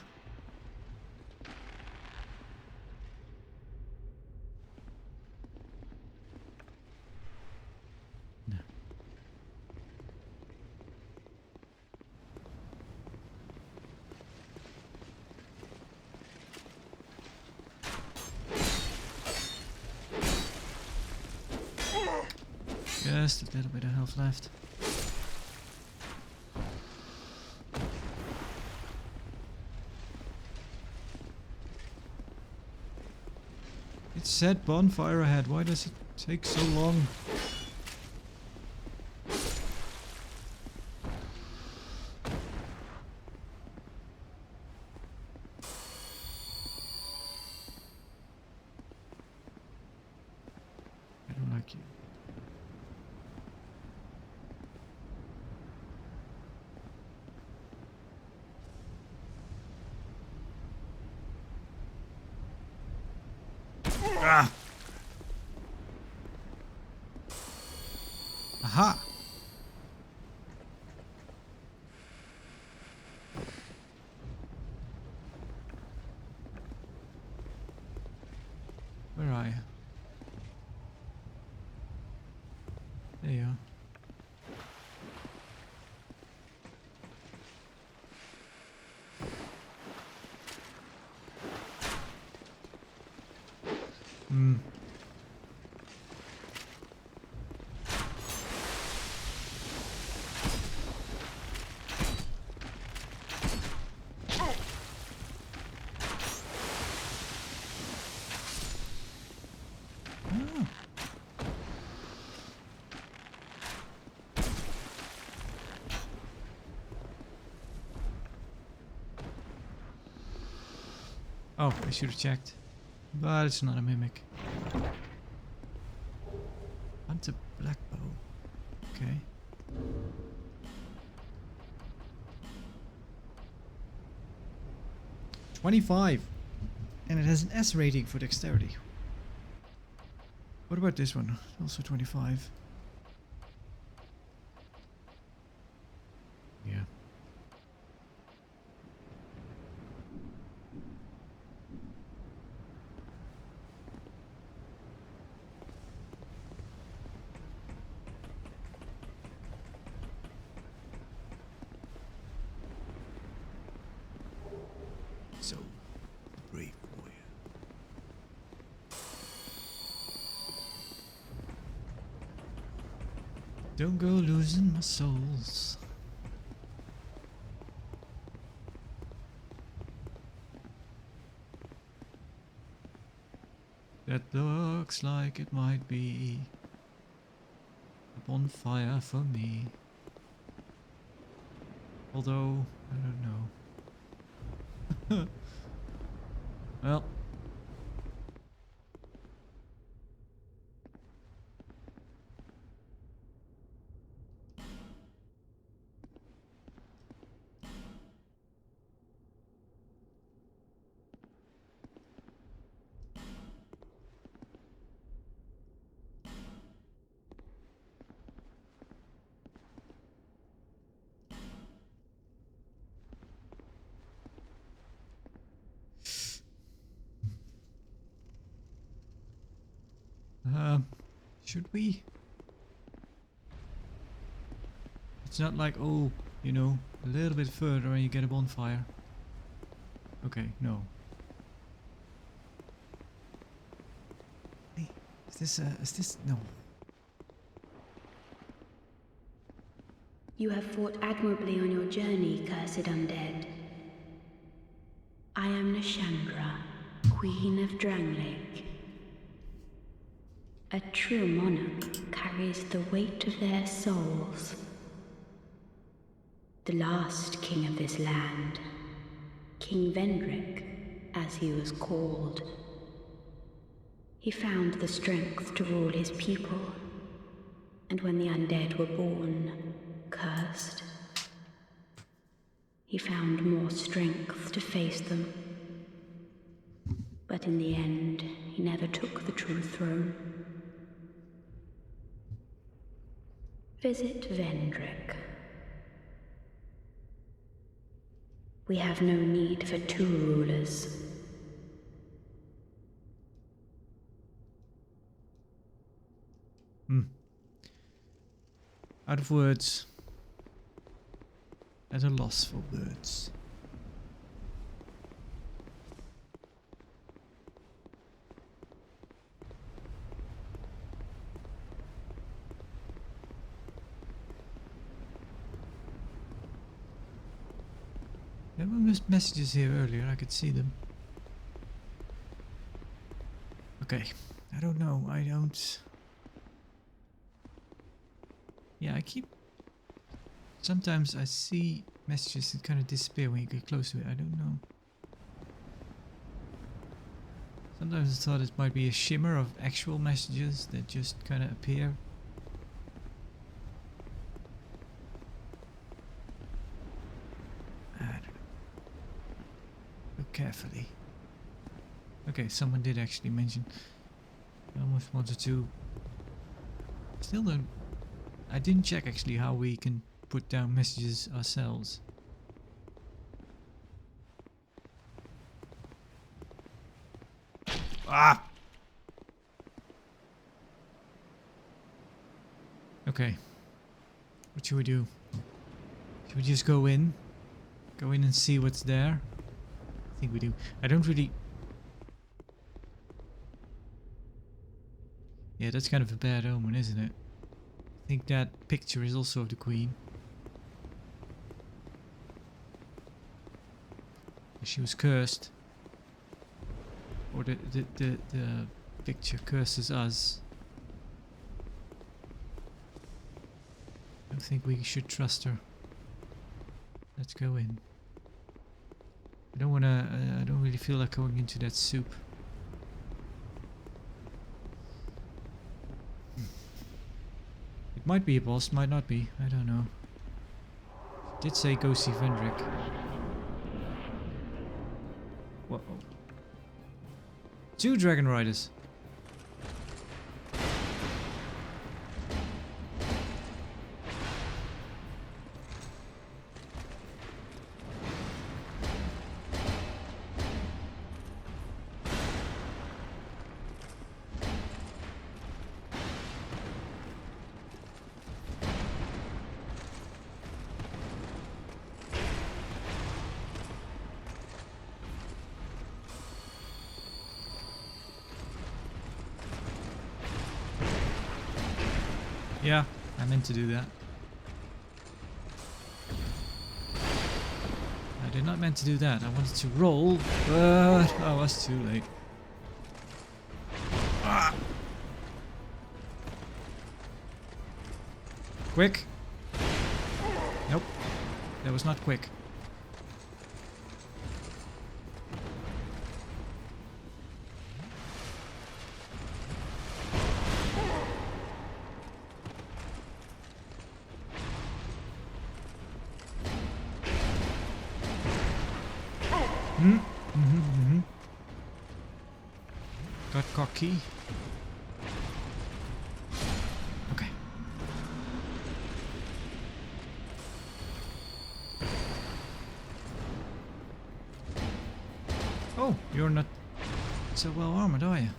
A: No. rest, a little bit of health left. It said bonfire ahead, why does it take so long? I don't like you. Ah! Aha! Where are you? There you are. Hmm. Ah. Oh, I should have checked. But it's not a mimic. Hunt a black bow. Okay. $25. And it has an S rating for dexterity. What about this one? Also 25. Yeah. So, brave warrior. Don't go losing my souls. That looks like it might be a bonfire for me. Although, I don't know. Well. Should we? It's not like, oh, you know, a little bit further and you get a bonfire. Okay, no. Hey, is this, no.
C: You have fought admirably on your journey, cursed undead. I am Nashandra, Queen of Drangleic. A true monarch carries the weight of their souls. The last king of this land, King Vendrick, as he was called. He found the strength to rule his people, and when the undead were born, cursed, he found more strength to face them. But in the end, he never took the true throne. Visit Vendrick. We have no need for two rulers.
A: Out of words. At a loss for words. There were messages here earlier, I could see them. Okay, I don't know, I don't... Yeah, I keep... Sometimes I see messages that kind of disappear when you get close to it, I don't know. Sometimes I thought it might be a shimmer of actual messages that just kind of appear. I don't know. Look carefully. Okay, someone did actually mention. I almost wanted to... Still don't... I didn't check actually how we can put down messages ourselves. Ah! Okay. What should we do? Should we just go in? Go in and see what's there? I think we do. I don't really... Yeah, that's kind of a bad omen, isn't it? I think that picture is also of the Queen. She was cursed. Or the picture curses us. I don't think we should trust her. Let's go in. I don't wanna... I don't really feel like going into that soup. It might be a boss, might not be. I don't know. It did say go see Vendrick. Whoa. 2 Dragon Riders. Yeah, I meant to do that. I did not meant to do that. I wanted to roll, but I was too late. Ah. Quick. Nope. That was not quick. Got cocky. Okay. Oh, you're not so well armored, are you?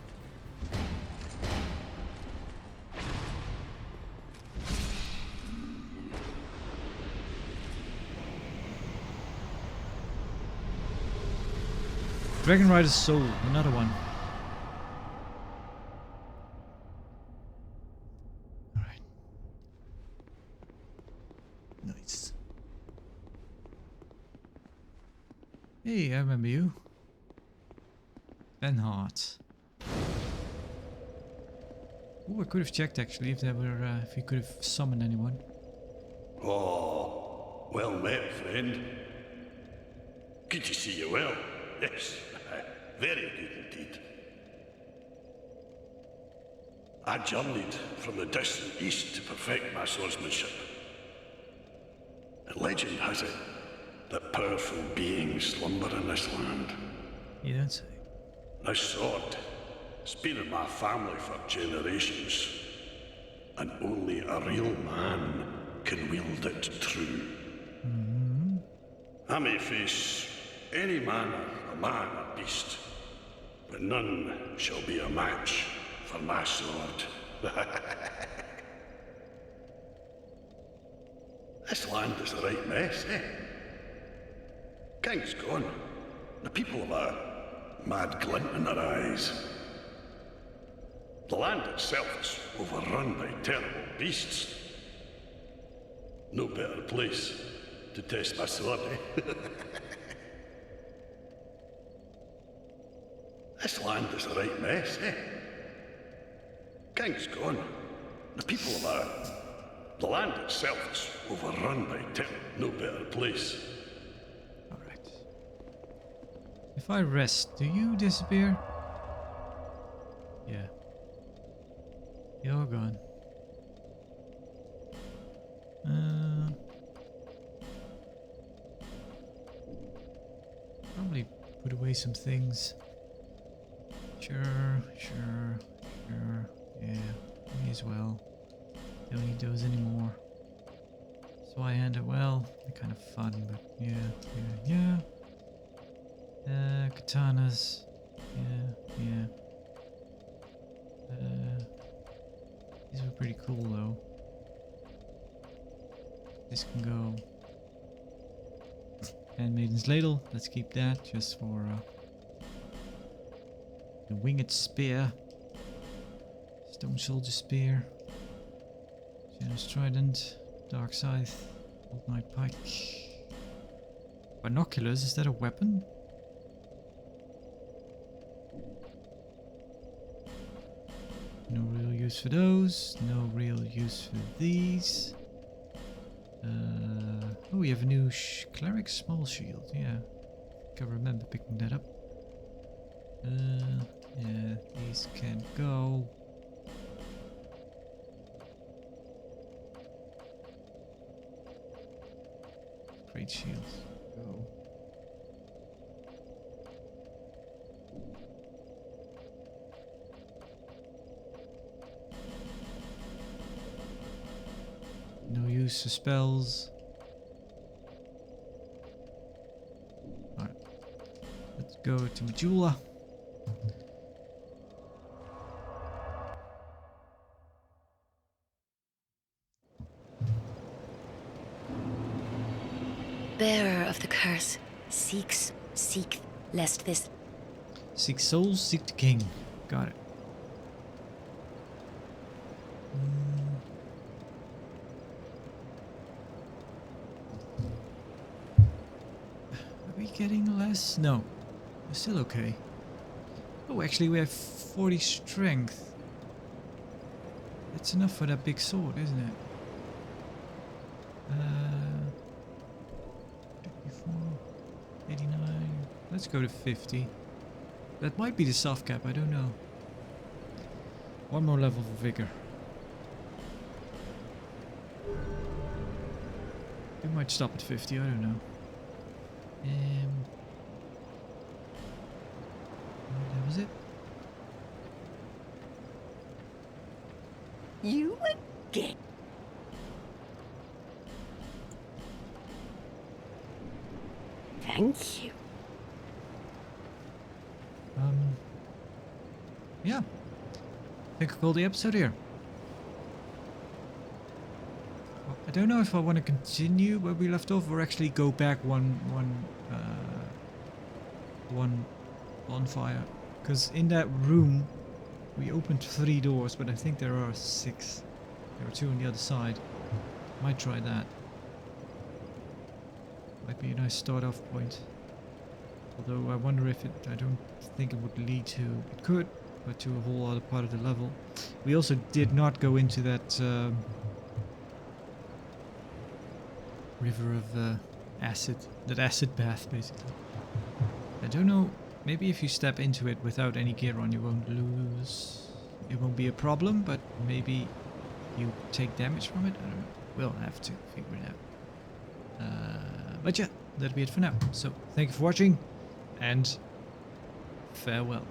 A: Dragon Rider's Soul, another one. Alright. Nice. Hey, I remember you. Ben Hart. Oh, I could have checked actually if there were if you could have summoned anyone.
D: Oh, well met, friend. Good to see you well. Yes, very good indeed. I journeyed from the distant east to perfect my swordsmanship. And legend has it that powerful beings slumber in this land.
A: You don't say.
D: This sword has been in my family for generations, and only a real man can wield it true. I may face any manner of man or beast, but none shall be a match for my sword. This land is a right mess, eh? King's gone. The people have a mad glint in their eyes. The land itself is overrun by terrible beasts. No better place to test my sword, eh? This land is a right mess, eh? King's gone. The people are out. The land itself is overrun by no better place.
A: Alright. If I rest, do you disappear? Yeah. You're gone. Probably put away some things. Sure. Yeah, may as well. Don't need those anymore. Swihand, well, they're kind of fun, but yeah. Katanas. Yeah. These were pretty cool though. This can go. Handmaiden's Ladle, let's keep that just for the Winged Spear. Stone Soldier Spear. Janus Trident. Dark Scythe. Old Knight Pike. Binoculars, is that a weapon? No real use for those. No real use for these. Oh, we have a new Cleric Small Shield. Yeah. I can remember picking that up. Yeah, these can go. Great shields. Go. No use for spells. Alright. Let's go to Majula.
G: Bearer of the curse, seek, lest this...
A: Seek souls, seek the king. Got it. Are we getting less? No. We're still okay. Oh, actually we have 40 strength. That's enough for that big sword, isn't it? 54, 89. Let's go to 50. That might be the soft cap, I don't know. One more level for vigor. We might stop at 50, I don't know. That was it.
G: You again? Thank you.
A: Yeah. I think I'll call the episode here. Well, I don't know if I want to continue where we left off or actually go back one bonfire. Because in that room we opened 3 doors, but I think there are 6. There are 2 on the other side. Might try that. Might be a nice start off point. Although I wonder if it, I don't think it would lead to, it could, but to a whole other part of the level. We also did not go into that river of acid, that acid bath basically. I don't know, maybe if you step into it without any gear on you won't lose, it won't be a problem, but maybe you take damage from it, I don't know. We'll have to figure it out. But yeah, that'll be it for now. So, thank you for watching, and farewell.